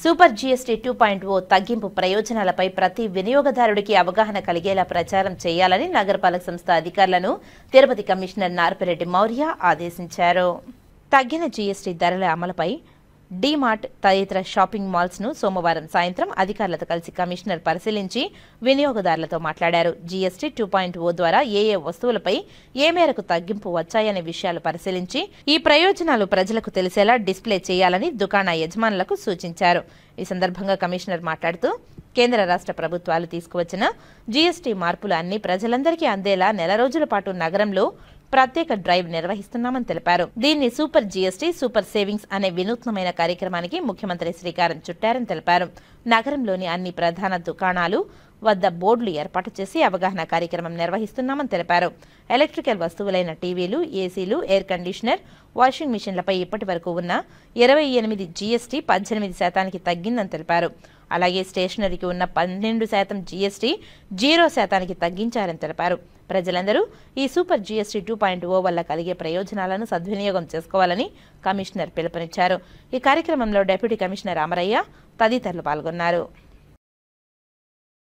Super GST 2.0 తగ్గింపు ప్రయోజనాలపై ప్రతి వినియోగదారుడికి అవగాహన కలిగేలా ప్రచారం చేయాలని నగరపాలక సంస్థ అధికారులను తిరుపతి కమిషనర్ నార్పిరెడ్డి మౌర్య ఆదేశించారు. తగ్గిన జీఎస్టీ ధరల అమలుపై డీమార్ట్ తదితర షాపింగ్ మాల్స్ ను సోమవారం సాయంత్రం అధికారులతో కలిసి కమిషనర్ పరిశీలించి వినియోగదారులతో మాట్లాడారు. జీఎస్టీ 2.0 ద్వారా ఏ వస్తువులపై ఏ మేరకు తగ్గింపు వచ్చాయనే విషయాలు పరిశీలించి ఈ ప్రయోజనాలు ప్రజలకు తెలిసేలా డిస్ప్లే చేయాలని దుకాణ యజమానులకు సూచించారు. ఈ సందర్భంగా కమిషనర్ మాట్లాడుతూ కేంద్ర రాష్ట్ర ప్రభుత్వాలు తీసుకువచ్చిన జీఎస్టీ మార్పులు అన్ని ప్రజలందరికీ అందేలా నెల రోజుల పాటు నగరంలో ప్రత్యేక డ్రైవ్ నిర్వహిస్తున్నామని తెలిపారు. దీన్ని సూపర్ జీఎస్టీ సూపర్ సేవింగ్స్ అనే వినూత్నమైన కార్యక్రమానికి ముఖ్యమంత్రి శ్రీకారం చుట్టారని తెలిపారు. నగరంలోని అన్ని ప్రధాన దుకాణాలు వద్ద బోర్డులు ఏర్పాటు చేసి అవగాహన కార్యక్రమం నిర్వహిస్తున్నామని తెలిపారు. ఎలక్ట్రికల్ వస్తువులైన టీవీలు, ఏసీలు, ఎయిర్ కండిషనర్, వాషింగ్ మిషన్లపై ఇప్పటి వరకు ఉన్న 28 జీఎస్టీ 18% తగ్గిందని తెలిపారు. అలాగే స్టేషనరీకి ఉన్న 12% జీఎస్టీ 0% తగ్గించారని తెలిపారు. ప్రజలందరూ ఈ సూపర్ జీఎస్టీ 2.0 వల్ల కలిగే ప్రయోజనాలను సద్వినియోగం చేసుకోవాలని కమిషనర్ పిలుపునిచ్చారు. ఈ కార్యక్రమంలో డిప్యూటీ కమిషనర్ అమరయ్య తదితరులు పాల్గొన్నారు.